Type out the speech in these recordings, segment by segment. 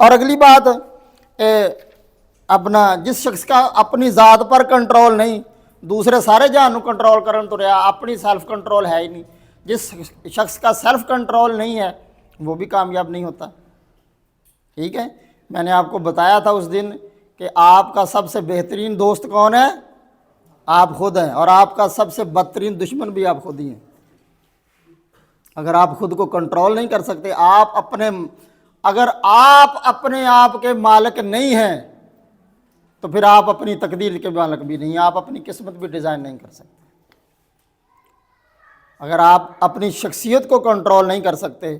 اور اگلی بات اپنا جس شخص کا اپنی ذات پر کنٹرول نہیں، دوسرے سارے جہان کنٹرول کرن تو رہا، اپنی سیلف کنٹرول ہے ہی نہیں۔ جس شخص کا سیلف کنٹرول نہیں ہے وہ بھی کامیاب نہیں ہوتا۔ ٹھیک ہے، میں نے آپ کو بتایا تھا اس دن کہ آپ کا سب سے بہترین دوست کون ہے؟ آپ خود ہیں، اور آپ کا سب سے بدترین دشمن بھی آپ خود ہی ہیں۔ اگر آپ خود کو کنٹرول نہیں کر سکتے، اگر آپ اپنے آپ کے مالک نہیں ہیں تو پھر آپ اپنی تقدیر کے مالک بھی نہیں ہیں، آپ اپنی قسمت بھی ڈیزائن نہیں کر سکتے۔ اگر آپ اپنی شخصیت کو کنٹرول نہیں کر سکتے،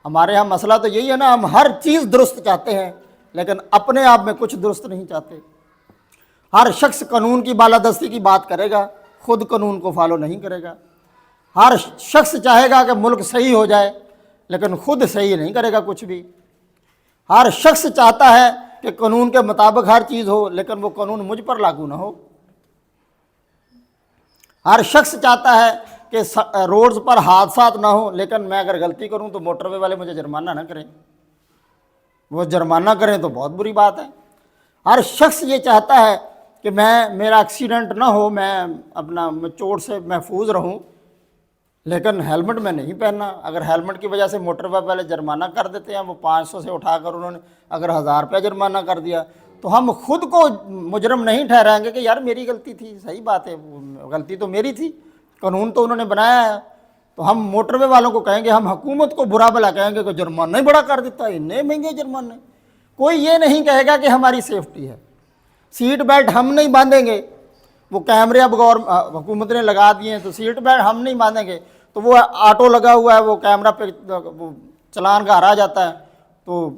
ہمارے ہاں مسئلہ تو یہی ہے نا، ہم ہر چیز درست چاہتے ہیں لیکن اپنے آپ میں کچھ درست نہیں چاہتے۔ ہر شخص قانون کی بالادستی کی بات کرے گا، خود قانون کو فالو نہیں کرے گا۔ ہر شخص چاہے گا کہ ملک صحیح ہو جائے لیکن خود صحیح نہیں کرے گا کچھ بھی۔ ہر شخص چاہتا ہے کہ قانون کے مطابق ہر چیز ہو لیکن وہ قانون مجھ پر لاگو نہ ہو۔ ہر شخص چاہتا ہے کہ روڈز پر حادثات نہ ہوں لیکن میں اگر غلطی کروں تو موٹر وے والے مجھے جرمانہ نہ کریں، وہ جرمانہ کریں تو بہت بری بات ہے۔ ہر شخص یہ چاہتا ہے کہ میرا ایکسیڈنٹ نہ ہو، میں چوٹ سے محفوظ رہوں، لیکن ہیلمٹ میں نہیں پہننا۔ اگر ہیلمٹ کی وجہ سے موٹر وے والے جرمانہ کر دیتے ہیں، وہ 500 سے اٹھا کر انہوں نے اگر 1000 روپیہ جرمانہ کر دیا تو ہم خود کو مجرم نہیں ٹھہرائیں گے کہ یار میری غلطی تھی۔ صحیح بات ہے، غلطی تو میری تھی، قانون تو انہوں نے بنایا ہے۔ تو ہم موٹر وے والوں کو کہیں گے، ہم حکومت کو برا بھلا کہیں گے کہ جرمانہ ہی بڑا کر دیتا ہے، اتنے مہنگے جرمانے۔ کوئی یہ نہیں کہے گا کہ ہماری سیفٹی ہے۔ سیٹ بیلٹ ہم نہیں باندھیں گے، وہ کیمرے اب حکومت نے لگا دیے ہیں تو سیٹ بیلٹ ہم نہیں باندھیں گے، تو وہ آٹو لگا ہوا ہے، وہ کیمرہ پہ وہ چلان گھر آ جاتا ہے تو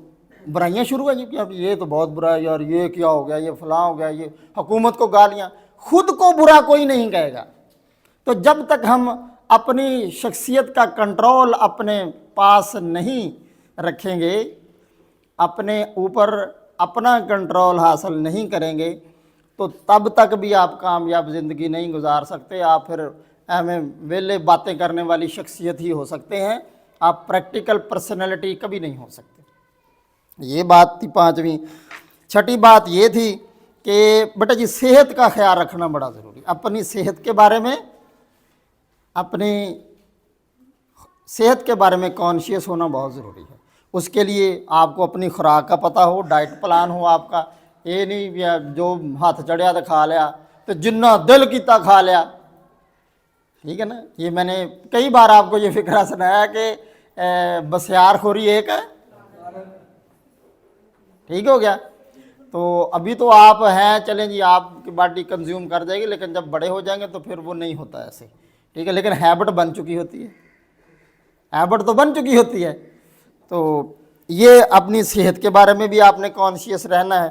برائیاں شروع ہیں کہ اب یہ تو بہت برا ہے یار، یہ کیا ہو گیا، یہ فلاں ہو گیا، یہ حکومت کو گالیاں۔ خود کو برا کوئی نہیں کہے گا۔ تو جب تک ہم اپنی شخصیت کا کنٹرول اپنے پاس نہیں رکھیں گے، اپنے اوپر اپنا کنٹرول حاصل نہیں کریں گے تو تب تک بھی آپ کامیاب زندگی نہیں گزار سکتے۔ آپ پھر ویلے باتیں کرنے والی شخصیت ہی ہو سکتے ہیں، آپ پریکٹیکل پرسنالٹی کبھی نہیں ہو سکتے۔ یہ بات تھی پانچویں۔ چھٹی بات یہ تھی کہ بیٹا جی صحت کا خیال رکھنا بڑا ضروری، اپنی صحت کے بارے میں کانشیس ہونا بہت ضروری ہے۔ اس کے لیے آپ کو اپنی خوراک کا پتہ ہو، ڈائٹ پلان ہو آپ کا، یہ نہیں جو ہاتھ چڑھیا تو کھا لیا، تو جنہ دل کیتا کھا لیا۔ ٹھیک ہے نا، یہ میں نے کئی بار آپ کو یہ فکرہ سنایا کہ بسیار خوری ایک ہے، ٹھیک ہو گیا۔ تو ابھی تو آپ ہیں، چلیں جی آپ کی باڈی کنزیوم کر جائے گی، لیکن جب بڑے ہو جائیں گے تو پھر وہ نہیں ہوتا ایسے، ٹھیک ہے، لیکن ہیبٹ بن چکی ہوتی ہے، ہیبٹ تو بن چکی ہوتی ہے۔ تو یہ اپنی صحت کے بارے میں بھی آپ نے کانشیس رہنا ہے۔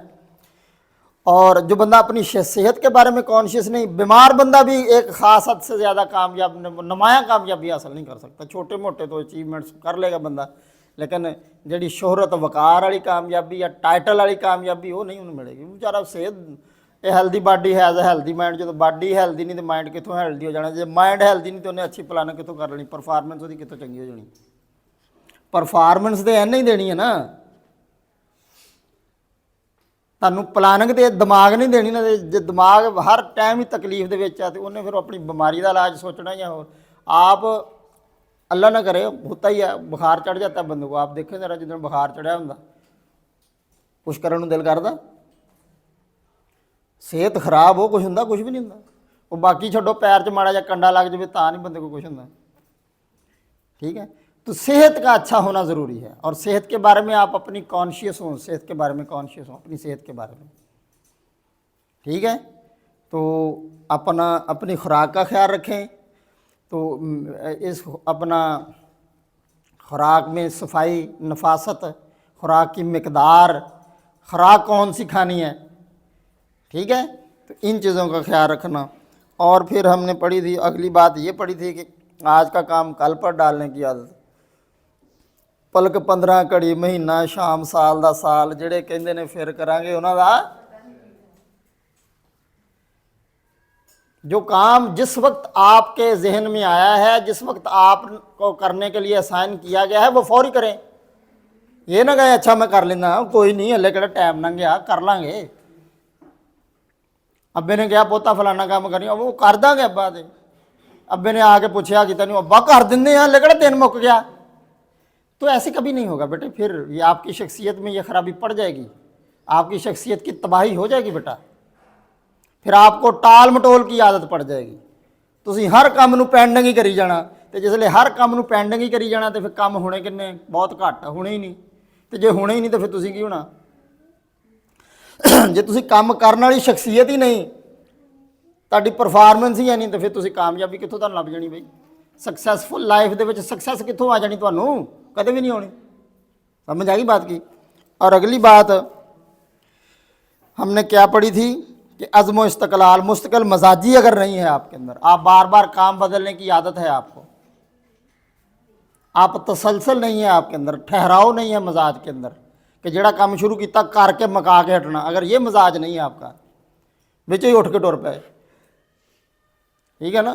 اور جو بندہ اپنی صحت کے بارے میں کانشیس نہیں، بیمار بندہ بھی ایک خاص حد سے زیادہ کامیاب نمایاں کامیابی حاصل نہیں کر سکتا۔ چھوٹے موٹے تو اچیومنٹس کر لے گا بندہ، لیکن جڑی شہرت وقار والی کامیابی یا ٹائٹل والی کامیابی وہ نہیں انہوں ملے گی۔ بیچارہ صحت ہیلدی باڈی ہے ایز اے ہیلدی مائنڈ، جو باڈی ہیلدی نہیں تو مائنڈ کتوں ہیلدی ہو جانا، جب مائنڈ ہیلدی نہیں تو انہیں اچھی پلاننگ کتوں کر لینی، پرفارمنس وہی کتوں چنگی ہو جانی۔ پرفارمنس تو نہیں دینی ہے نا، تمہیں پلاننگ تو دماغ نہیں دینی نا۔ جی دماغ ہر ٹائم ہی تکلیف دے وچ ہے تو انہیں پھر اپنی بیماری کا علاج سوچنا یا ہو۔ آپ اللہ نہ کرے ہوتا ہی ہے، بخار چڑھ جاتا ہے بندے کو، آپ دیکھیں ذرا جدھر بخار چڑھیا ہوں کچھ کرنے دل کرتا، صحت خراب ہو کچھ ہوں کچھ بھی نہیں ہوں، وہ باقی چھڈو پیر چ ماڑا جا کنڈا لگ جائے تا نہیں بندے کو کچھ ہوں۔ ٹھیک ہے، تو صحت کا اچھا ہونا ضروری ہے، اور صحت کے بارے میں آپ اپنی کانشیس ہوں، صحت کے بارے میں کانشیس ہوں، اپنی صحت کے بارے میں۔ ٹھیک ہے، تو اپنی خوراک کا خیال رکھیں۔ تو اس اپنا خوراک میں صفائی، نفاست، خوراک کی مقدار، خوراک کون سی کھانی ہے، ٹھیک ہے، تو ان چیزوں کا خیال رکھنا۔ اور پھر ہم نے پڑھی تھی اگلی بات یہ پڑھی تھی کہ آج کا کام کل پر ڈالنے کی عادت، پلک 15 گھڑی مہینہ شام سال دا سال، جڑے کہندے نے پھر کرانگے انہاں دا جو کام جس وقت آپ کے ذہن میں آیا ہے، جس وقت آپ کو کرنے کے لیے اسائن کیا گیا ہے، وہ فوری کریں۔ ਇਹ ਨਾ ਕਹੇ ਅੱਛਾ ਮੈਂ ਕਰ ਲੈਂਦਾ, ਕੋਈ ਨਹੀਂ ਹਲੇ ਕਿਹੜਾ ਟਾਈਮ ਲੰਘ ਗਿਆ, ਕਰ ਲਾਂਗੇ। ਅੱਬੇ ਨੇ ਕਿਹਾ ਪੁੱਤਾ ਫਲਾਨਾ ਕੰਮ ਕਰੀ, ਉਹ ਕਰ ਦਾਂਗੇ ਅੱਬਾ ਦੇ। ਅੱਬੇ ने आके पूछा कि तेन अब्बा कर देंगे हैं, लेकिन दिन मुक गया। तो ऐसे कभी नहीं होगा बेटे, फिर ये आपकी शख्सियत में ये खराबी पड़ जाएगी, आपकी शख्सियत की तबाही हो जाएगी बेटा। फिर आपको टाल मटोल की आदत पड़ जाएगी। तुसीं हर काम नूं पेंडिंग ही करी जाना, तो जिसले हर काम नूं पेंडिंग ही करी जाना तो फिर काम होने किन्ने, बहुत घट होने ही नहीं। तो जे होने ही नहीं तो फिर तुसीं की होना। जे तुसीं काम करने वाली शख्सियत ही नहीं, ਤੁਹਾਡੀ ਪਰਫਾਰਮੈਂਸ ਹੀ ਹੈ ਨਹੀਂ, ਤਾਂ ਫਿਰ ਤੁਸੀਂ ਕਾਮਯਾਬੀ ਕਿੱਥੋਂ ਤੁਹਾਨੂੰ ਲੱਭ ਜਾਣੀ ਬਈ? ਸਕਸੈਸਫੁਲ ਲਾਈਫ ਦੇ ਵਿੱਚ ਸਕਸੈਸ ਕਿੱਥੋਂ ਆ ਜਾਣੀ ਤੁਹਾਨੂੰ? ਕਦੇ ਵੀ ਨਹੀਂ ਹੋਣੀ। समझ आ गई बात की। और अगली बात हमने क्या पढ़ी थी कि अज़्म इस्तक़लाल, मुस्तकिल मजाजी अगर नहीं है आपके अंदर, आप बार बार काम बदलने की आदत है आपको, आप तसलसल नहीं है आपके अंदर, ठहराव नहीं है मजाज के अंदर कि जेड़ा काम शुरू किया करके मका के हटना, अगर ये मजाज नहीं है आपका, बिच ही उठ के टुर पे, ठीक है ना।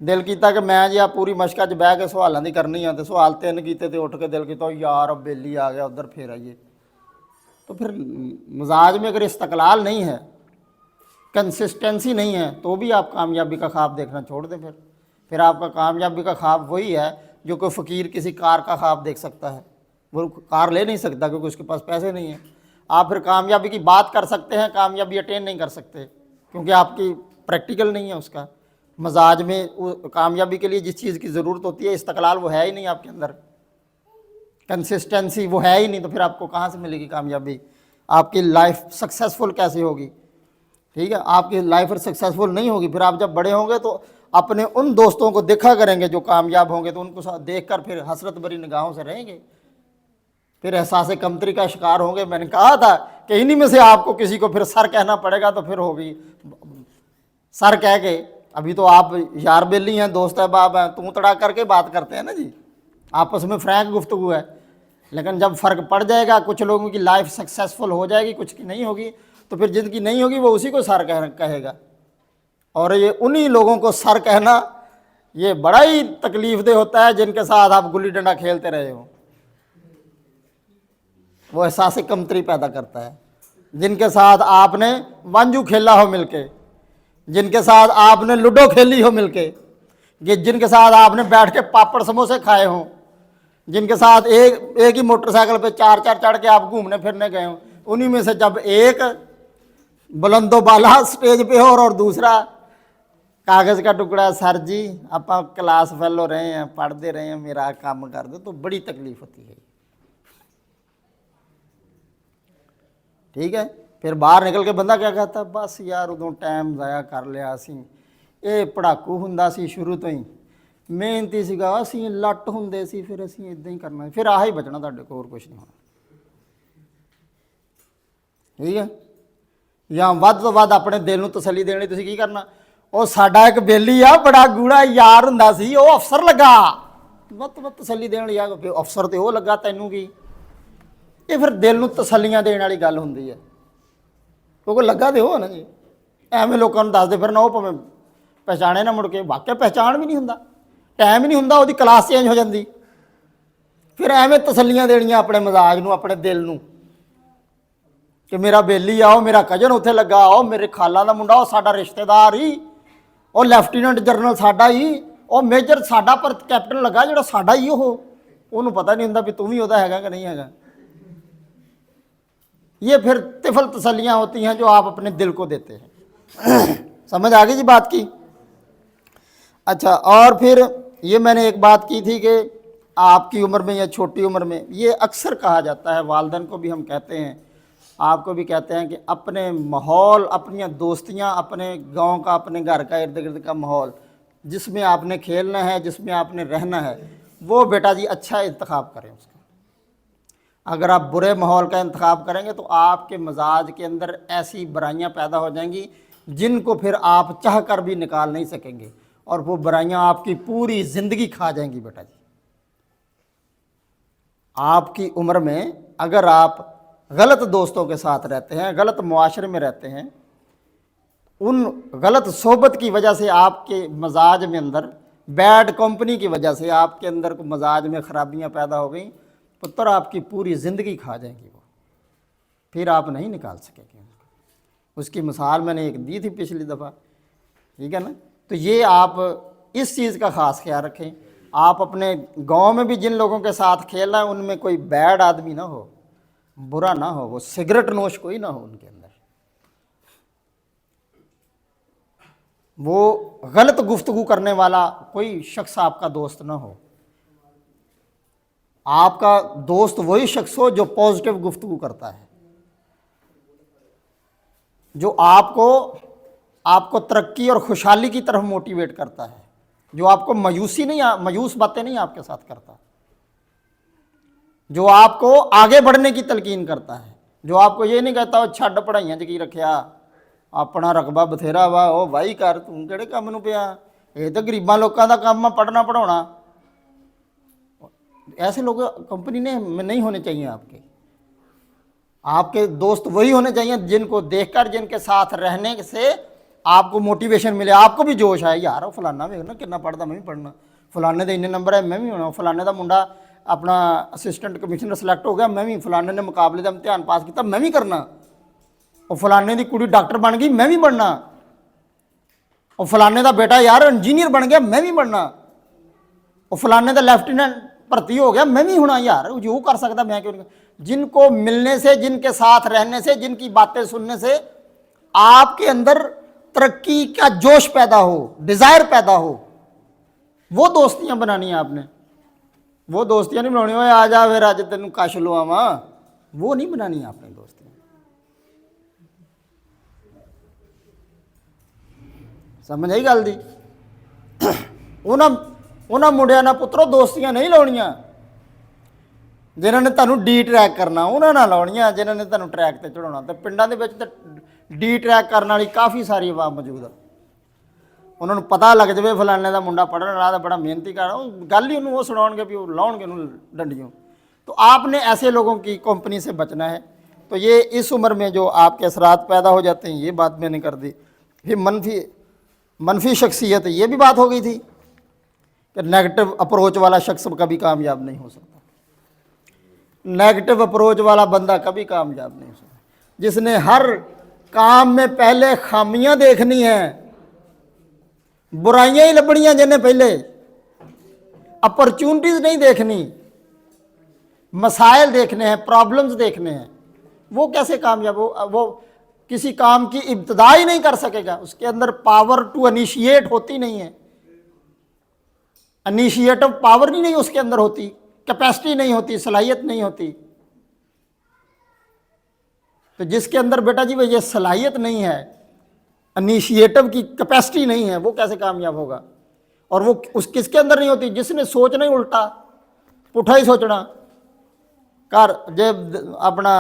दिल किया कि मैं जी आप पूरी मशक च बह के सवालों की करनी है, तो सवाल 3 किए तो उठ के दिल किया यार अब बेली आ गया उधर फिर आइए। तो फिर मजाज में अगर इस्तक़लाल नहीं है, कंसिस्टेंसी नहीं है, तो भी आप कामयाबी का ख्वाब देखना छोड़ दें। फिर आपका कामयाबी का ख्वाब वही है जो कोई फ़कीर किसी कार का ख्वाब देख सकता है, वो कार ले नहीं सकता क्योंकि उसके पास पैसे नहीं हैं। आप फिर कामयाबी की बात कर सकते हैं, कामयाबी अटेन नहीं कर सकते क्योंकि आपकी प्रैक्टिकल नहीं है उसका मजाज में। कामयाबी के लिए जिस चीज़ की ज़रूरत होती है, इस्तक़लाल, वो है ही नहीं आपके अंदर, कंसिस्टेंसी वो है ही नहीं, तो फिर आपको कहाँ से मिलेगी कामयाबी? आपकी लाइफ सक्सेसफुल कैसे होगी? ठीक है, आपकी लाइफ सक्सेसफुल नहीं होगी। फिर आप जब बड़े होंगे तो अपने उन दोस्तों को देखा करेंगे जो कामयाब होंगे, तो उनको देख कर फिर हसरत भरी निगाहों से रहेंगे, फिर एहसास कमतरी का शिकार होंगे। मैंने कहा था कि इन्हीं में से आपको किसी को फिर सर कहना पड़ेगा, तो फिर होगी सर कह के। अभी तो आप यार बेली हैं, दोस्त अहबाब हैं, तू तड़ा करके बात करते हैं ना जी, आपस में फ्रैंक गुफ्तगू है। लेकिन जब फ़र्क पड़ जाएगा, कुछ लोगों की लाइफ सक्सेसफुल हो जाएगी, कुछ की नहीं होगी, तो फिर जिनकी नहीं होगी वो उसी को सर कहेगा। और ये उन्हीं लोगों को सर कहना ये बड़ा ही तकलीफ दे होता है जिनके साथ आप गुल्ली डंडा खेलते रहे हो। वो एहसास कमतरी पैदा करता है। जिनके साथ आपने वांजू खेला हो मिलके, जिनके साथ आपने लूडो खेली हो मिलके, जिनके साथ आपने बैठ के पापड़ समोसे खाए हों, जिनके साथ एक ही मोटरसाइकिल पे 4 चढ़ के आप घूमने फिरने गए हों, उन्हीं में से जब एक बुलंदो बाला स्टेज पे हो और दूसरा कागज़ का टुकड़ा, सर जी आप क्लास फेल हो रहे हैं, पढ़ते रहे हैं, मेरा काम कर दो, तो बड़ी तकलीफ होती है। ठीक है, फिर बाहर निकल के बंदा क्या कहता, बस यार उदों टाइम ज़ाया कर लिया असी, ये पढ़ाकू हुंदा सी शुरू तो ही, मेहनती सीगा, असी लट हुंदे सी, फिर असी इदां ही करना, फिर आही बचना तुहाडे कोल, होर कुछ नहीं होना। ठीक है, या वध तो वध अपने दिल नूं तसल्ली देने लई तुसीं की करना, ਉਹ ਸਾਡਾ ਇੱਕ ਬੇਲੀ ਆ ਬੜਾ ਗੂੜਾ ਯਾਰ ਹੁੰਦਾ ਸੀ, ਉਹ ਅਫਸਰ ਲੱਗਾ, ਵੱਤ ਤਸੱਲੀ ਦੇਣ ਲਈ ਆ, ਅਫਸਰ ਤੇ ਉਹ ਲੱਗਾ, ਤੈਨੂੰ ਕੀ? ਇਹ ਫਿਰ ਦਿਲ ਨੂੰ ਤਸੱਲੀਆਂ ਦੇਣ ਵਾਲੀ ਗੱਲ ਹੁੰਦੀ ਹੈ, ਕਿਉਂਕਿ ਲੱਗਾ ਤੇ ਉਹ ਨਾ ਜੀ, ਐਵੇਂ ਲੋਕਾਂ ਨੂੰ ਦੱਸਦੇ ਫਿਰ ਨਾ, ਉਹ ਭਾਵੇਂ ਪਹਿਚਾਣੇ ਨਾ ਮੁੜ ਕੇ, ਵਾਕਿਆ ਪਹਿਚਾਣ ਵੀ ਨਹੀਂ ਹੁੰਦਾ, ਟਾਈਮ ਹੀ ਨਹੀਂ ਹੁੰਦਾ, ਉਹਦੀ ਕਲਾਸ ਚੇਂਜ ਹੋ ਜਾਂਦੀ, ਫਿਰ ਐਵੇਂ ਤਸੱਲੀਆਂ ਦੇਣੀਆਂ ਆਪਣੇ ਮਜ਼ਾਜ ਨੂੰ, ਆਪਣੇ ਦਿਲ ਨੂੰ ਕਿ ਮੇਰਾ ਬੇਲੀ ਆ, ਉਹ ਮੇਰਾ ਕਜ਼ਨ ਉੱਥੇ ਲੱਗਾ, ਉਹ ਮੇਰੇ ਖਾਲਾ ਦਾ ਮੁੰਡਾ, ਉਹ ਸਾਡਾ ਰਿਸ਼ਤੇਦਾਰ ਹੀ, ਉਹ ਲੈਫਟੀਨੈਂਟ ਜਨਰਲ ਸਾਡਾ ਹੀ, ਉਹ ਮੇਜਰ ਸਾਡਾ ਪਰ ਕੈਪਟਨ ਲੱਗਾ ਜਿਹੜਾ ਸਾਡਾ ਹੀ, ਉਹਨੂੰ ਪਤਾ ਨਹੀਂ ਹੁੰਦਾ ਵੀ ਤੂੰ ਵੀ ਉਹਦਾ ਹੈਗਾ ਕਿ ਨਹੀਂ ਹੈਗਾ। ये फिर तिफल तसल्लियाँ होती हैं जो आप अपने दिल को देते हैं। समझ आ गई जी बात की? अच्छा, और फिर ये मैंने एक बात की थी कि आपकी उम्र में या छोटी उम्र में, ये अक्सर कहा जाता है, वालिदैन को भी हम कहते हैं, आपको भी कहते हैं कि अपने माहौल, अपनी दोस्तियाँ, अपने गांव का, अपने घर का, इर्द गिर्द का माहौल जिसमें आपने खेलना है, जिसमें आपने रहना है, वो बेटा जी अच्छा इंतखाब करें उसका। अगर आप बुरे माहौल का इंतखाब करेंगे तो आपके मजाज के अंदर ऐसी बुराइयां पैदा हो जाएंगी जिनको फिर आप चाह कर भी निकाल नहीं सकेंगे, और वो बुराइयां आपकी पूरी ज़िंदगी खा जाएंगी बेटा जी। आपकी उम्र में अगर आप गलत दोस्तों के साथ रहते हैं, गलत मुआशरे में रहते हैं, उन गलत सोबत की वजह से आपके मजाज में अंदर, बैड कंपनी की वजह से आपके अंदर को मजाज में ख़राबियाँ पैदा हो गई, पुत्र आपकी पूरी ज़िंदगी खा जाएंगी वो, फिर आप नहीं निकाल सकेंगे उनको। उसकी मिसाल मैंने एक दी थी पिछली दफ़ा, ठीक है ना। तो ये आप इस चीज़ का ख़ास ख्याल रखें। आप अपने गांव में भी जिन लोगों के साथ खेल रहे हैं उनमें कोई बैड आदमी ना हो, बुरा ना हो, वो सिगरेट नोश कोई ना हो उनके अंदर, वो गलत गुफ्तगू करने वाला कोई शख्स आपका दोस्त ना हो। आपका दोस्त वही शख्स हो जो पॉजिटिव गुफ्तगू करता है, जो आपको तरक्की और खुशहाली की तरफ मोटिवेट करता है, जो आपको मायूस बातें नहीं आपके साथ करता, जो आपको आगे बढ़ने की तलकीन करता है, जो आपको ये नहीं कहता वो छड्ड पढ़ाइयां च की रखिया, अपना रकबा बथेरा वा, ओ भाई कर तू किहड़े काम नूं पिया, ये तो गरीबां लोकां दा काम आ पढ़ना पढ़ाउणा। ऐसे लोग कंपनी में नहीं होने चाहिए आपके दोस्त वही होने चाहिए जिनको देखकर, जिनके साथ रहने से आपको मोटिवेशन मिले, आपको भी जोश आए, यार फलाना वेख ना कितना पढ़ता, मैं भी पढ़ना, फलाने दे इन्ने नंबर है मैं भी होना, फलाने का मुंडा अपना असिस्टेंट कमिश्नर सिलेक्ट हो गया मैं भी, फलाने ने मुकाबले का इम्तिहान पास किया मैं भी करना, और फलाने की कुड़ी डॉक्टर बन गई मैं भी बनना, और फलाने का बेटा यार इंजीनियर बन गया मैं भी बनना, और फलाने का लेफ्टिनेंट भर्ती हो गया मैं भी होना, यार जो कर सकता मैं क्यों नहीं। जिनको मिलने से, जिनके साथ रहने से, जिनकी बातें सुनने से आपके अंदर तरक्की का जोश पैदा हो, डिज़ायर पैदा हो, वो दोस्तियां बनानी है आपने। वो दोस्तियां नहीं बनानी हो आ जा फिर अज तेन कश लवावा, वो नहीं बनानी आपने दोस्तियां। समझ आई गल दी। उन्होंने मुंडिया ना पुत्रो दोस्तियां नहीं लाउणियां जिन्होंने तुहानूं डी ट्रैक करना, उन्होंने ना लाउणियां जिन्होंने तुहानूं ट्रैक ते चढ़ाउणा। तो पिंडां दे विच ते डी ट्रैक करने वाली काफ़ी सारी आवाम मौजूद है, उन्होंने पता लग जाए फलाने का मुंडा पढ़ने वाला तो बड़ा मेहनती कर, गल ही उन्होंने वो सुनाउणगे भी वो लाउणगे उन्होंने डंडियों। तो आपने ऐसे लोगों की कंपनी से बचना है। तो ये इस उम्र में जो आपके असरात पैदा हो जाते हैं, ये बात मैंने कर दी। फिर मनफी शख्सियत, ये भी बात हो गई थी कि नेगेटिव अप्रोच वाला शख्स कभी कामयाब नहीं हो सकता। नेगेटिव अप्रोच वाला बंदा कभी कामयाब नहीं हो सकता। जिसने हर काम में पहले खामियां देखनी है, बुराइयां ही लभनियां जिन्हें पहले, अपॉर्चुनिटीज नहीं देखनी, मसाइल देखने हैं, प्रॉब्लम्स देखने हैं, वो कैसे कामयाब हो। वो किसी काम की इब्तिदा ही नहीं कर सकेगा, उसके अंदर पावर टू इनिशिएट होती नहीं है, इनिशिएटिव पावर ही नहीं उसके अंदर होती, कैपेसिटी नहीं होती, सलाहियत नहीं होती। तो जिसके अंदर बेटा जी ये सलाहियत नहीं है, इनिशिएटिव की कैपेसिटी नहीं है, वो कैसे कामयाब होगा। और वो उस किसके अंदर नहीं होती, जिसने सोचना ही उल्टा पुठा ही सोचना कर। जे अपना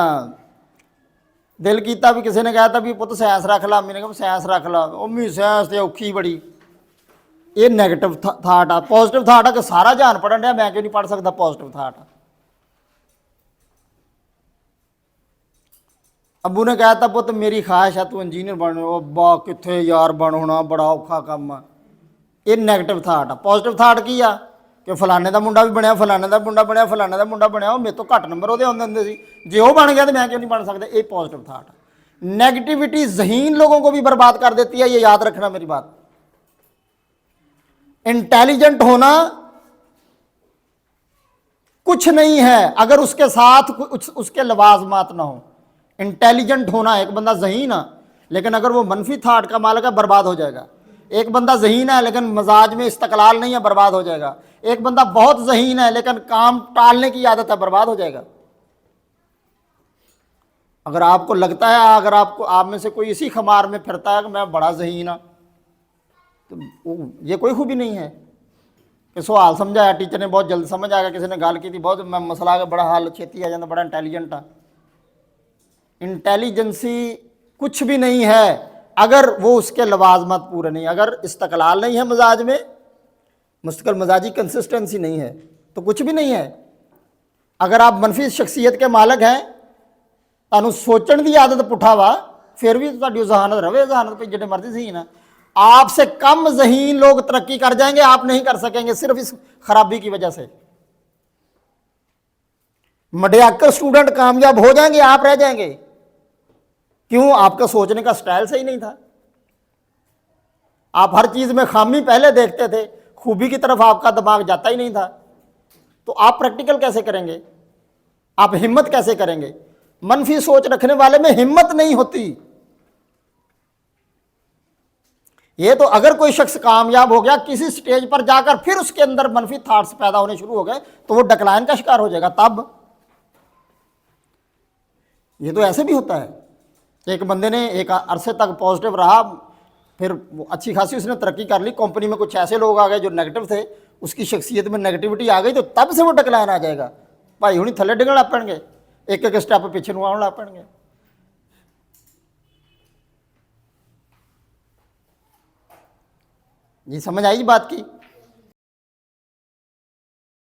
दिल किया भी किसी ने कहा था भी पुत साइंस रख ला, मैंने कहा साइंस रख ला, उम्मी साइंस तो औखी बड़ी, ये नैगेटिव थाट आ। पॉजिटिव थाट आ कि सारा जहान पढ़न दिया मैं क्यों नहीं पढ़ सकता, पॉजिटिव थाट आ। अबू ने कहा था पुत मेरी ख्वाहिश है तू इंजीनियर बन, बा कितने यार बन होना बड़ा औखा काम आ। ये नैगेटिव थाट आ। पॉजिटिव थाट की आ कि फलाने का मुंडा भी बनया, फलाने का मुंडा बनया, फलाने का मुंडा बनया, वो मेरे तो घट नंबर वो आते होंगे सी, जे वो बन गया तो मैं क्यों नहीं बन सकता। ये पॉजिटिव थाट आ। नेगेटिविटी ज़हीन लोगों को भी बर्बाद कर देती है, ये याद रखना मेरी बात। इंटेलिजेंट होना कुछ नहीं है अगर उसके साथ उसके लवाजमात ना हो। इंटेलिजेंट होना, एक बंदा ज़हीन है लेकिन अगर वो मनफी थाट का मालिक है बर्बाद हो जाएगा। एक बंदा ज़हीन है लेकिन मजाज में इस्तकलाल नहीं है, बर्बाद हो जाएगा। एक बंदा बहुत ज़हीन है लेकिन काम टालने की आदत है, बर्बाद हो जाएगा। अगर आपको लगता है, अगर आप में से कोई इसी खमार में फिरता है कि मैं बड़ा ज़हीन हाँ, तो ये कोई खूबी नहीं है कि सवाल समझाया टीचर ने बहुत जल्द समझ आ गया, किसी ने गल की थी बहुत मैं मसला बड़ा हल छेती आ जाता, बड़ा इंटैलीजेंट आ। इंटेलिजेंसी कुछ भी नहीं है अगर वो उसके लवाजमत पूरे नहीं, अगर इस्तकलाल नहीं है मजाज में, मुस्तकिल मजाजी कंसिस्टेंसी नहीं है तो कुछ भी नहीं है। अगर आप मनफी शख्सियत के मालिक हैं, तुहानूं सोचण की आदत पुठा वा, फिर भी तुहाडी जहानत रवे, जहानत पे जिन्ने मर्जी सही ना। आपसे कम ज़हीन लोग तरक्की कर जाएंगे, आप नहीं कर सकेंगे सिर्फ इस खराबी की वजह से। मेडियोकर स्टूडेंट कामयाब हो जाएंगे, आप रह जाएंगे। क्यों? आपका सोचने का स्टाइल सही नहीं था। आप हर चीज में खामी पहले देखते थे, खूबी की तरफ आपका दिमाग जाता ही नहीं था। तो आप प्रैक्टिकल कैसे करेंगे? आप हिम्मत कैसे करेंगे? मनफी सोच रखने वाले में हिम्मत नहीं होती। ये तो अगर कोई शख्स कामयाब हो गया किसी स्टेज पर जाकर, फिर उसके अंदर मनफी थॉट्स पैदा होने शुरू हो गए, तो वो डिक्लाइन का शिकार हो जाएगा। तब ये तो ऐसे भी होता है। एक बंदे ने एक अरसे तक पॉजिटिव रहा, फिर अच्छी खासी उसने तरक्की कर ली, कंपनी में कुछ ऐसे लोग आ गए जो नेगेटिव थे, उसकी शख्सियत में नेगेटिविटी आ गई, तो तब से वो डिक्लाइन आ जाएगा। भाई हुणी थले डिगण लग पैणगे, एक एक स्टैप पिछे ਨੂੰ ਆਉਣ ਲੱਗ ਪੈਣਗੇ। जी समझ आई बात की?